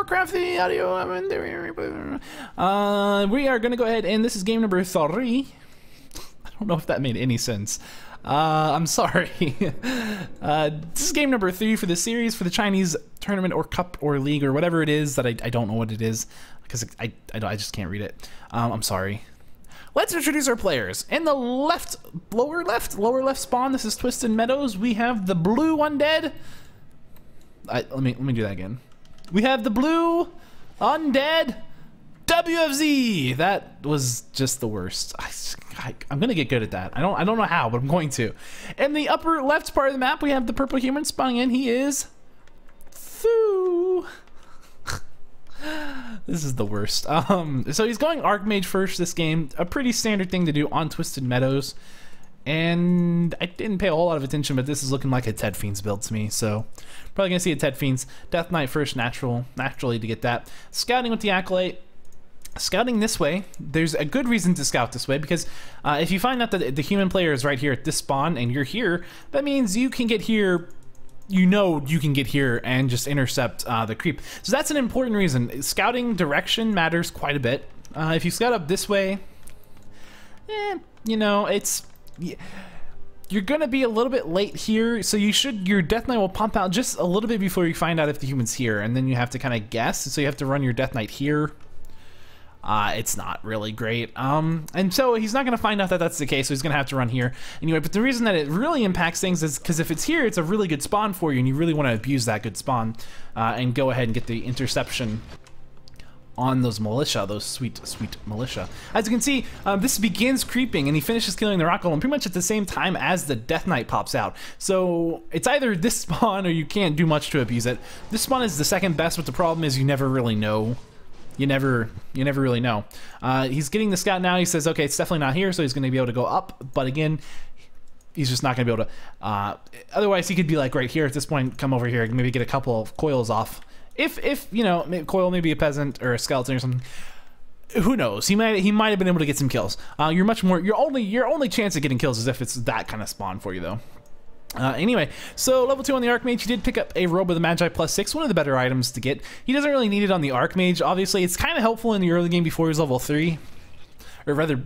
craft the audio. We are going to go ahead, and this is game number 3. I don't know if that made any sense. I'm sorry. This is game number 3 for the series, for the Chinese tournament or cup or league or whatever it is that I don't know what it is because I just can't read it. I'm sorry. Let's introduce our players. In the lower left spawn, this is Twisted Meadows. We have the blue undead. Let me do that again. We have the blue undead WFZ. That was just the worst. I'm gonna get good at that. I don't know how, but I'm going to. In the upper left part of the map, we have the purple human spawning in. He is Thu. This is the worst. So he's going Archmage first this game. A pretty standard thing to do on Twisted Meadows. And I didn't pay a whole lot of attention, but this is looking like a Ted Fiends build to me. So probably gonna see a Ted Fiends. Death Knight first, naturally to get that. Scouting with the Acolyte. Scouting this way, there's a good reason to scout this way because if you find out that the human player is right here at this spawn and you're here, that means you can get here, you know you can get here and just intercept the creep. So that's an important reason. Scouting direction matters quite a bit. If you scout up this way, you know, you're gonna be a little bit late here, so your Death Knight will pump out just a little bit before you find out if the human's here, and then you have to kind of guess, so you have to run your Death Knight here. It's not really great. And so he's not going to find out that that's the case, so he's going to have to run here. Anyway, but the reason that it really impacts things is because if it's here, it's a really good spawn for you, and you really want to abuse that good spawn and go ahead and get the interception on those militia, those sweet militia. As you can see, this begins creeping, and he finishes killing the rock golem pretty much at the same time as the Death Knight pops out. So it's either this spawn or you can't do much to abuse it. This spawn is the second best, but the problem is you never really know. You never really know. He's getting the scout now. He says, okay, it's definitely not here, so he's going to be able to go up. But again, he's just not going to be able to. Otherwise, he could be like right here at this point, come over here, and maybe get a couple of coils off. If you know, coil maybe a peasant or a skeleton or something. Who knows? He might have been able to get some kills. Your only chance of getting kills is if it's that kind of spawn for you, though. Anyway, so level 2 on the Archmage, he did pick up a Robe of the Magi +6, one of the better items to get. He doesn't really need it on the Archmage, obviously. It's kind of helpful in the early game before he's level 3. Or rather,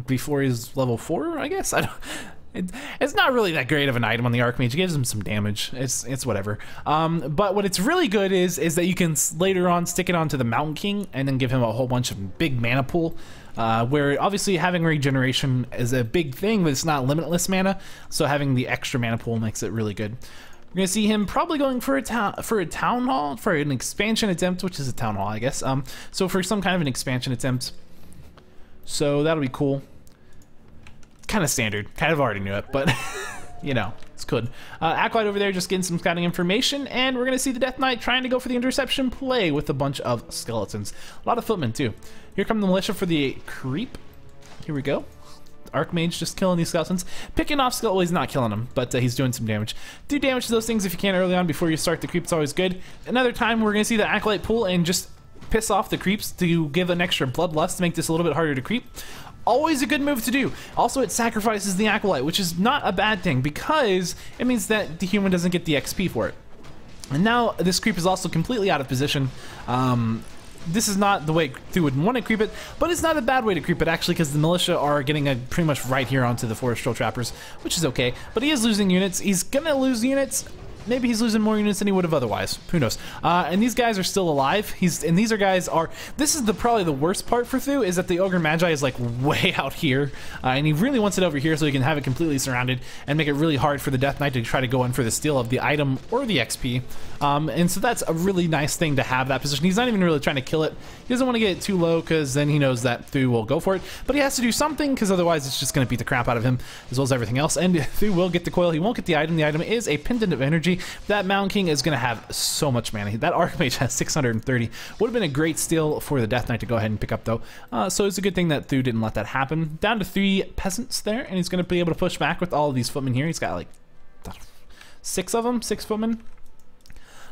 before he's level 4, I guess? It's not really that great of an item on the Archmage. It gives him some damage. It's whatever. But what it's really good is that you can later on stick it onto the Mountain King and then give him a whole bunch of big mana pool. Where obviously having regeneration is a big thing, but it's not limitless mana. So having the extra mana pool makes it really good. We're gonna see him probably going for a town hall, for an expansion attempt, which is a town hall, I guess. So for some kind of an expansion attempt. So that'll be cool. Kind of standard. Kind of already knew it, but you know, it's good. Acolyte over there just getting some scouting information, and we're gonna see the Death Knight trying to go for the interception play with a bunch of skeletons. A lot of footmen too. Here come the militia for the creep. Here we go. Archmage just killing these skeletons. Picking off skeleton, well, he's not killing them, but he's doing some damage. Do damage to those things if you can early on before you start the creep. It's always good. Another time we're gonna see the Acolyte pull and just piss off the creeps to give an extra bloodlust to make this a little bit harder to creep. Always a good move to do. Also, it sacrifices the Acolyte, which is not a bad thing because it means that the human doesn't get the XP for it. And now this creep is also completely out of position. This is not the way Thu would want to creep it, but it's not a bad way to creep it actually because the militia are getting pretty much right here onto the Forest Troll Trappers, which is okay. But he is losing units. He's gonna lose units. Maybe he's losing more units than he would have otherwise. Who knows? And these guys are still alive. This is probably the worst part for Thu, is that the Ogre Magi is like way out here. And he really wants it over here so he can have it completely surrounded and make it really hard for the Death Knight to try to go in for the steal of the item or the XP. And so that's a really nice thing to have that position. He's not even really trying to kill it. He doesn't want to get it too low because then he knows that Thu will go for it. But he has to do something because otherwise it's just going to beat the crap out of him as well as everything else. And Thu will get the coil. He won't get the item. The item is a Pendant of Energy. That Mountain King is going to have so much mana. That Archmage has 630. Would have been a great steal for the Death Knight to go ahead and pick up though. So it's a good thing that Thu didn't let that happen. Down to 3 peasants there, and he's going to be able to push back with all of these footmen here. He's got like 6 of them, 6 footmen.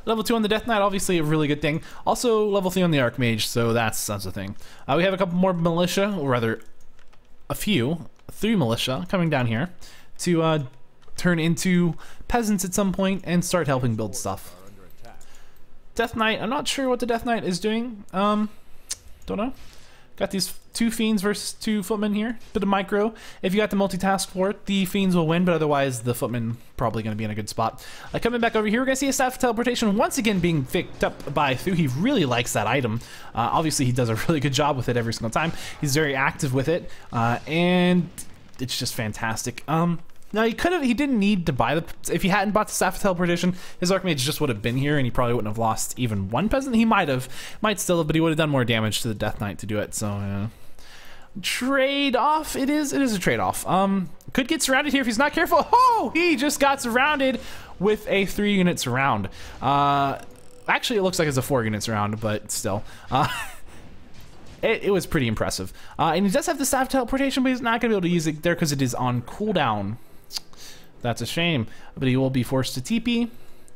Level 2 on the Death Knight, obviously a really good thing. Also level 3 on the Archmage, so that's a thing. We have a couple more militia, or rather a few, 3 militia coming down here to turn into peasants at some point and start helping build stuff. Death Knight, I'm not sure what the Death Knight is doing. Don't know. Got these 2 Fiends versus 2 Footmen here. Bit of micro. If you got the multitask for it, the Fiends will win, but otherwise the Footmen probably going to be in a good spot. Coming back over here, we're going to see a Staff of Teleportation once again being picked up by Thu. He really likes that item. Obviously, he does a really good job with it every single time. He's very active with it, and it's just fantastic. Now he didn't need to buy if he hadn't bought the Staff of Teleportation, his Archmage just would have been here and he probably wouldn't have lost even 1 peasant. He might still have, but he would have done more damage to the Death Knight to do it. So trade off, it is a trade off. Could get surrounded here if he's not careful. Oh, he just got surrounded with a 3-unit surround. Actually it looks like it's a 4-unit surround, but still. It was pretty impressive. And he does have the Staff of Teleportation, but he's not going to be able to use it there because it is on cooldown. That's a shame, but he will be forced to TP.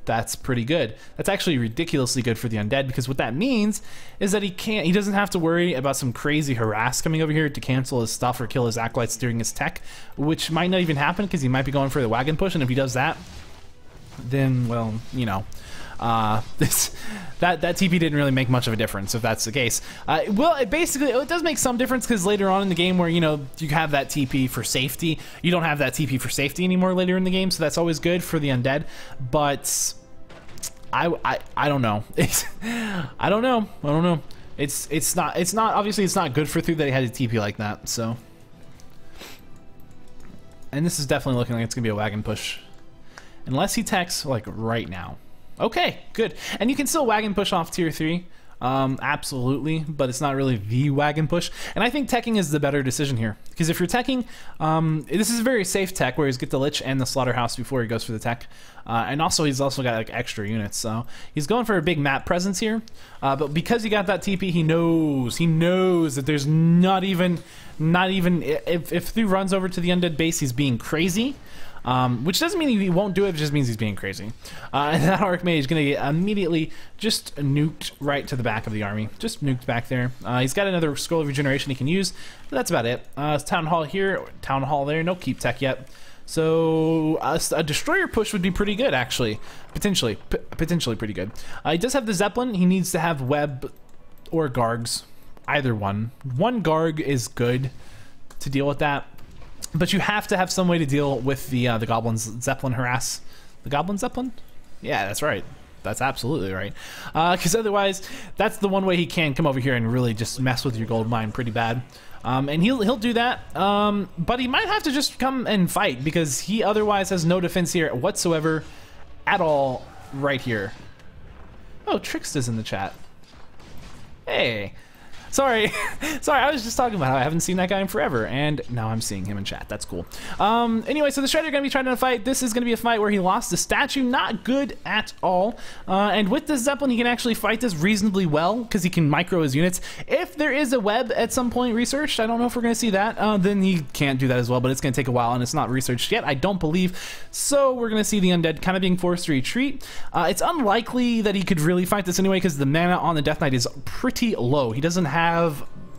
That's pretty good. That's actually ridiculously good for the undead, because what that means is that he doesn't have to worry about some crazy harass coming over here to cancel his stuff or kill his acolytes during his tech, which might not even happen because he might be going for the wagon push, and if he does that, then, well, you know, that TP didn't really make much of a difference if that's the case. Well, it does make some difference because later on in the game where, you know, you have that TP for safety, you don't have that TP for safety anymore later in the game, so that's always good for the undead. But I don't know. I don't know. It's not obviously it's not good for Thu that he had a TP like that. So, and this is definitely looking like it's gonna be a wagon push, unless he techs like right now. Okay, good. And you can still wagon push off tier 3, absolutely, but it's not really the wagon push. And I think teching is the better decision here, because if you're teching, this is a very safe tech where he's get the Lich and the Slaughterhouse before he goes for the tech. And also he's also got like extra units, so he's going for a big map presence here. But because he got that TP, he knows that there's not even if Thu runs over to the undead base, he's being crazy. Which doesn't mean he won't do it, it just means he's being crazy. And that Archmage is going to get immediately just nuked right to the back of the army. Just nuked back there. He's got another Scroll of Regeneration he can use, but that's about it. Town Hall here, Town Hall there, no keep tech yet. So a Destroyer push would be pretty good, actually. Potentially pretty good. He does have the Zeppelin. He needs to have Web or Gargs. Either one. One Garg is good to deal with that. But you have to have some way to deal with the Goblins Zeppelin harass. The Goblin Zeppelin? Yeah, that's right. That's absolutely right. Because otherwise, that's the one way he can come over here and really just mess with your gold mine pretty bad. And he'll do that. But he might have to just come and fight, because he otherwise has no defense here whatsoever at all right here. Oh, Trixta's in the chat. Hey. Sorry, I was just talking about how I haven't seen that guy in forever, and now I'm seeing him in chat. That's cool. Anyway, so the Shredder going to be trying to fight. This is going to be a fight where he lost the statue. Not good at all. And with the Zeppelin, he can actually fight this reasonably well, because he can micro his units. If there is a web at some point researched, I don't know if we're going to see that, then he can't do that as well, but it's going to take a while, and it's not researched yet, I don't believe. So we're going to see the undead kind of being forced to retreat. It's unlikely that he could really fight this anyway, because the mana on the Death Knight is pretty low. He doesn't have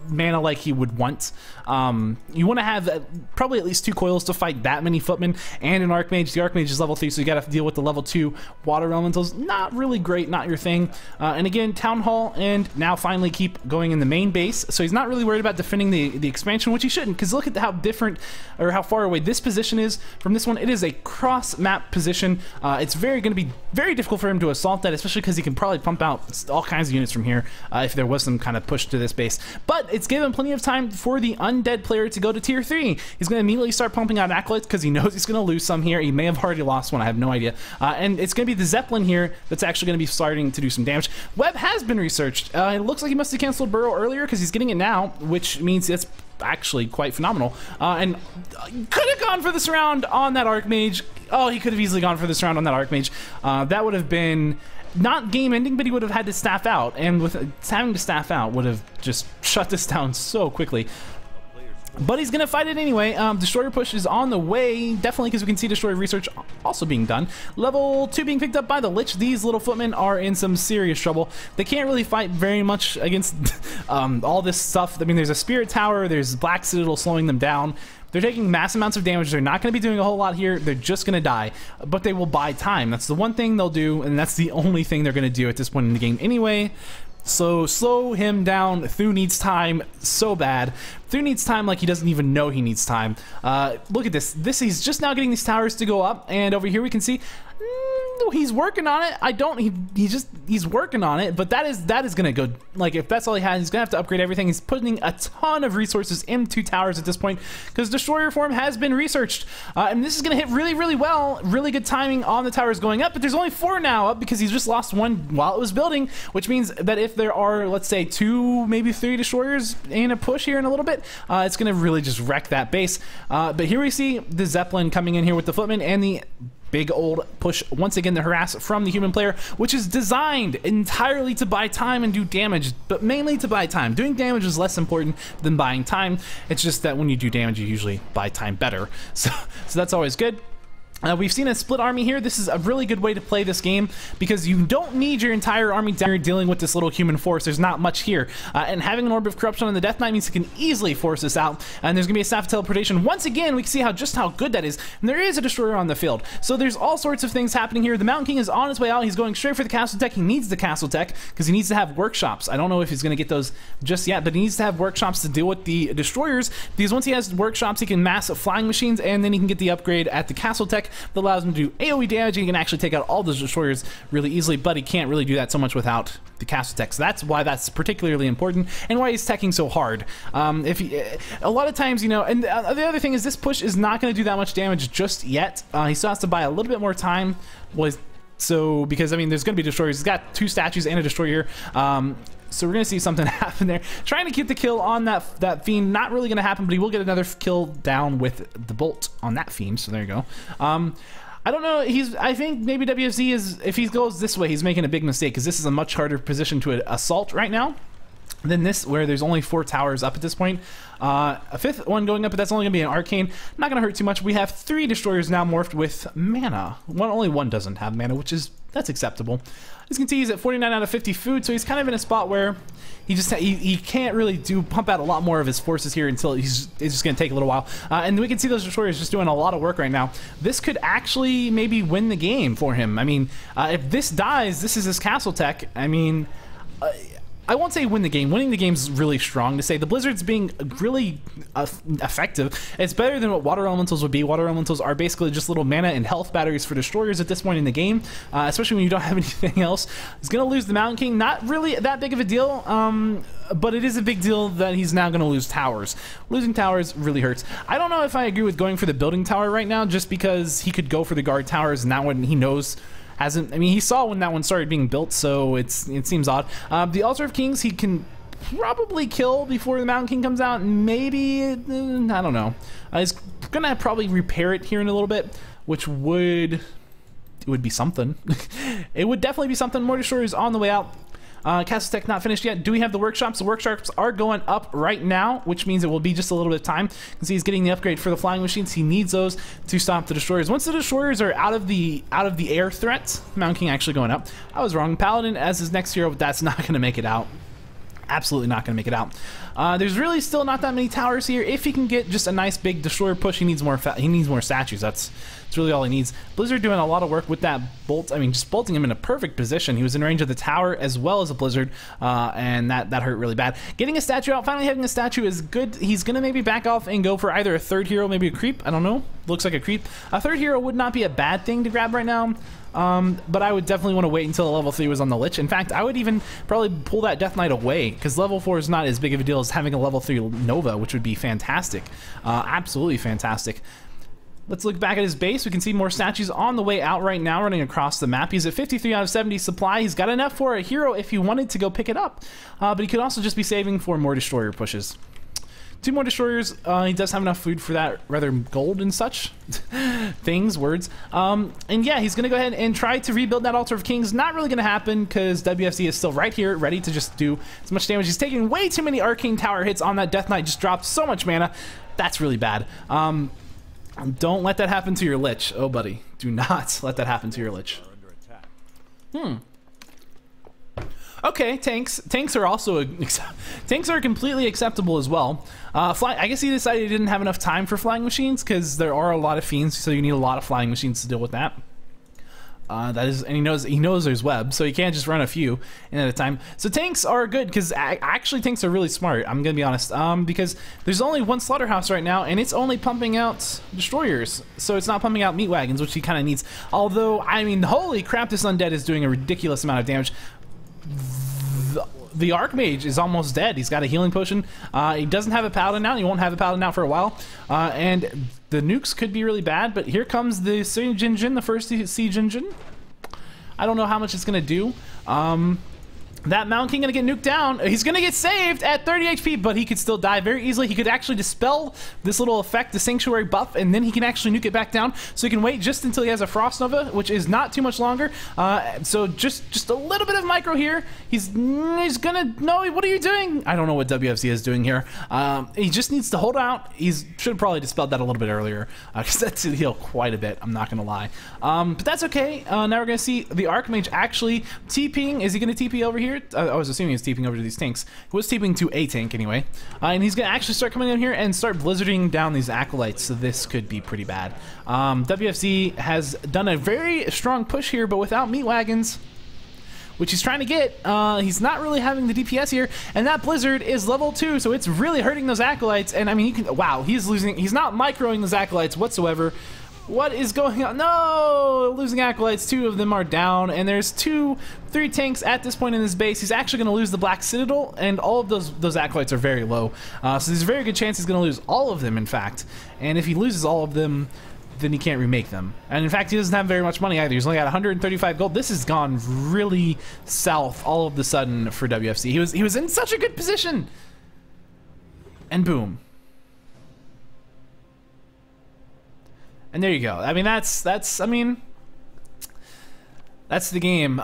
mana like he would want. You want to have probably at least 2 coils to fight that many footmen and an Archmage. The Archmage is level 3, so you gotta deal with the level 2 water elementals. Not really great, not your thing. And again, Town Hall, and now finally keep going in the main base. So he's not really worried about defending the expansion, which he shouldn't, because look at how different, or how far away this position is from this one. It is a cross map position. It's going to be very difficult for him to assault that, especially because he can probably pump out all kinds of units from here if there was some kind of push to this base. But it's given plenty of time for the undead player to go to tier 3. He's going to immediately start pumping out acolytes because he knows he's going to lose some here. He may have already lost one, I have no idea. And it's going to be the Zeppelin here that's actually going to be starting to do some damage. Web has been researched. It looks like he must have canceled Burrow earlier because he's getting it now, which means it's actually quite phenomenal. And could have gone for this round on that Archmage. Oh, he could have easily gone for this round on that Archmage. That would have been not game ending, but he would have had to staff out, and with having to staff out would have just shut this down so quickly. But he's going to fight it anyway. Destroyer push is on the way, definitely, because we can see Destroyer research also being done. Level 2 being picked up by the Lich. These little footmen are in some serious trouble. They can't really fight very much against all this stuff. I mean, there's a Spirit Tower, there's Black Citadel slowing them down. They're taking mass amounts of damage. They're not going to be doing a whole lot here. They're just going to die, but they will buy time. That's the one thing they'll do, and that's the only thing they're going to do at this point in the game anyway. So slow him down. Thu needs time so bad. Thu needs time like he doesn't even know he needs time. Look at this. He's just now getting these towers to go up, and over here we can see he's working on it. He's working on it, but that is gonna go, like, if that's all he has, he's gonna have to upgrade everything. He's putting a ton of resources into towers at this point because Destroyer form has been researched, and this is gonna hit really, really well. Really good timing on the towers going up, but there's only 4 now up because he's just lost 1 while it was building, which means that if there are, let's say, 2, maybe 3 Destroyers in a push here in a little bit, it's gonna really just wreck that base. But here we see the Zeppelin coming in here with the footmen and the big old push once again, the harass from the human player, which is designed entirely to buy time and do damage, but mainly to buy time. Doing damage is less important than buying time. It's just that when you do damage, you usually buy time better. So that's always good. We've seen a split army here. This is a really good way to play this game because you don't need your entire army down here dealing with this little human force. There's not much here. And having an Orb of Corruption on the Death Knight means it can easily force this out. And there's going to be a Staff of Teleportation. Once again, we can see just how good that is. And there is a Destroyer on the field. So there's all sorts of things happening here. The Mountain King is on his way out. He's going straight for the Castle Tech. He needs the Castle Tech because he needs to have workshops. I don't know if he's going to get those just yet, but he needs to have workshops to deal with the Destroyers, because once he has workshops, he can mass flying machines, and then he can get the upgrade at the Castle Tech that allows him to do AoE damage, and he can actually take out all those Destroyers really easily, but he can't really do that so much without the Castle Tech. So that's why that's particularly important, and why he's teching so hard. A lot of times, you know, and the other thing is this push is not going to do that much damage just yet. He still has to buy a little bit more time. So, because, I mean, there's going to be Destroyers. He's got 2 statues and a Destroyer here. So we're going to see something happen there. Trying to get the kill on that Fiend. Not really going to happen, but he will get another kill down with the Bolt on that Fiend. So there you go. I don't know. I think maybe WFZ is, if he goes this way, he's making a big mistake, because this is a much harder position to assault right now than this, where there's only 4 towers up at this point. A 5th one going up, but that's only going to be an Arcane. Not going to hurt too much. We have 3 Destroyers now morphed with mana. Only one doesn't have mana, that's acceptable. As you can see, he's at 49 out of 50 food, so he's kind of in a spot where he can't really pump out a lot more of his forces here until it's just going to take a little while. And we can see those Destroyers just doing a lot of work right now. This could actually maybe win the game for him. I mean, if this dies, this is his Castle Tech. I mean, I won't say win the game. Winning the game is really strong to say. The Blizzard's being really effective. It's better than what Water Elementals would be. Water Elementals are basically just little mana and health batteries for Destroyers at this point in the game, especially when you don't have anything else. He's going to lose the Mountain King. Not really that big of a deal, but it is a big deal that he's now going to lose towers. Losing towers really hurts. I don't know if I agree with going for the building tower right now, just because he could go for the guard towers, and that one he knows hasn't. I mean, he saw when that one started being built, so it seems odd. The Altar of Kings he can probably kill before the Mountain King comes out. Maybe, I don't know. He's gonna probably repair it here in a little bit, which would be something. It would definitely be something. More Destroyers on the way out. Castle Tech not finished yet. Do we have the workshops? The workshops are going up right now, which means it will be just a little bit of time. You can see he's getting the upgrade for the flying machines. He needs those to stop the Destroyers. Once the Destroyers are out of the air threat, Mountain King actually going up. I was wrong. Paladin as his next hero, but that's not going to make it out. Absolutely not going to make it out. There's really still not that many towers here. If he can get just a nice big Destroyer push, he needs more statues. That's really all he needs. Blizzard doing a lot of work with that bolt. I mean, just bolting him in a perfect position. He was in range of the tower as well as a Blizzard, and that hurt really bad. Getting a statue out, finally having a statue is good. He's going to maybe back off and go for either a 3rd hero, maybe a creep. I don't know. Looks like a creep. A 3rd hero would not be a bad thing to grab right now. But I would definitely want to wait until level 3 was on the Lich. In fact, I would even probably pull that Death Knight away, because level 4 is not as big of a deal as having a level 3 Nova, which would be fantastic. Absolutely fantastic. Let's look back at his base. We can see more statues on the way out right now, running across the map. He's at 53 out of 70 supply. He's got enough for a hero if he wanted to go pick it up, but he could also just be saving for more Destroyer pushes. 2 more destroyers. He does have enough food for that, rather gold and such things, words. And yeah, he's gonna go ahead and try to rebuild that Altar of Kings. Not really gonna happen because WFZ is still right here, ready to just do as much damage. He's taking way too many Arcane Tower hits on that Death Knight. Just dropped so much mana. That's really bad. Don't let that happen to your Lich. Oh, buddy. Do not let that happen to your Lich. Okay, tanks. Tanks are also tanks are completely acceptable as well. I guess he decided he didn't have enough time for flying machines because there are a lot of fiends, so you need a lot of flying machines to deal with that. That is, and he knows there's web, so you can't just run a few in at a time. So tanks are good because actually tanks are really smart. I'm gonna be honest, because there's only 1 slaughterhouse right now, and it's only pumping out destroyers, so it's not pumping out meat wagons, which he kind of needs. Although, I mean, holy crap, this undead is doing a ridiculous amount of damage. The Archmage is almost dead. He's got a healing potion. He doesn't have a paladin now. He won't have a paladin now for a while. And the nukes could be really bad, but here comes the siege engine, the first siege engine. I don't know how much it's going to do. That Mountain King going to get nuked down. He's going to get saved at 30 HP, but he could still die very easily. He could actually dispel this little effect, the Sanctuary buff, and then he can actually nuke it back down. So he can wait just until he has a Frost Nova, which is not too much longer. So just a little bit of micro here. He's gonna, no, what are you doing? I don't know what WFZ is doing here. He just needs to hold out. He should have probably dispelled that a little bit earlier, because that's to heal quite a bit, I'm not gonna lie. But that's okay. Now we're gonna see the Archmage actually TPing. Is he gonna TP over here? I was assuming he's TPing over to these tanks. He was TPing to a tank anyway. And he's gonna actually start coming in here and start blizzarding down these acolytes, so this could be pretty bad. WFZ has done a very strong push here, but without meat wagons, which he's trying to get. He's not really having the DPS here, and that blizzard is level 2, so it's really hurting those acolytes. And I mean, you can, wow, he's losing. He's not microing those acolytes whatsoever. What is going on? No, losing acolytes. 2 of them are down, and there's 3 tanks at this point in this base. He's actually going to lose the Black Citadel, and all of those acolytes are very low. So there's a very good chance he's going to lose all of them, in fact. And if he loses all of them, then he can't remake them. And in fact, he doesn't have very much money either. He's only got 135 gold. This has gone really south all of the sudden for WFC. He was in such a good position, and boom. And there you go. I mean, that's the game.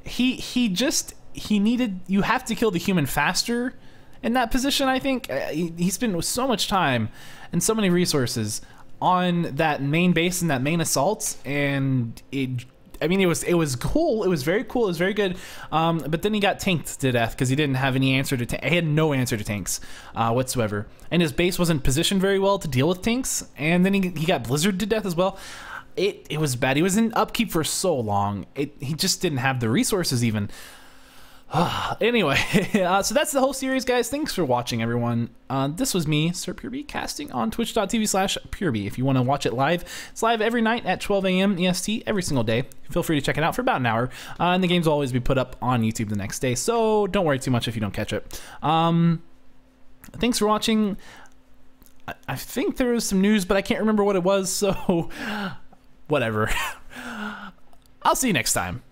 He needed, you have to kill the human faster in that position, I think. He spent so much time and so many resources on that main base and that main assault, and it was cool. It was very cool. It was very good. But then he got tanked to death because he didn't have any answer to tanks. He had no answer to tanks whatsoever. And his base wasn't positioned very well to deal with tanks. And then he got blizzarded to death as well. It was bad. He was in upkeep for so long. He just didn't have the resources even. Anyway, so that's the whole series, guys. Thanks for watching, everyone. This was me, Sir PureB, casting on twitch.tv/PureB. If you want to watch it live, it's live every night at 12 a.m. EST every single day. Feel free to check it out for about an hour. And the games will always be put up on YouTube the next day, so don't worry too much if you don't catch it. Thanks for watching. I think there was some news, but I can't remember what it was, so whatever. I'll see you next time.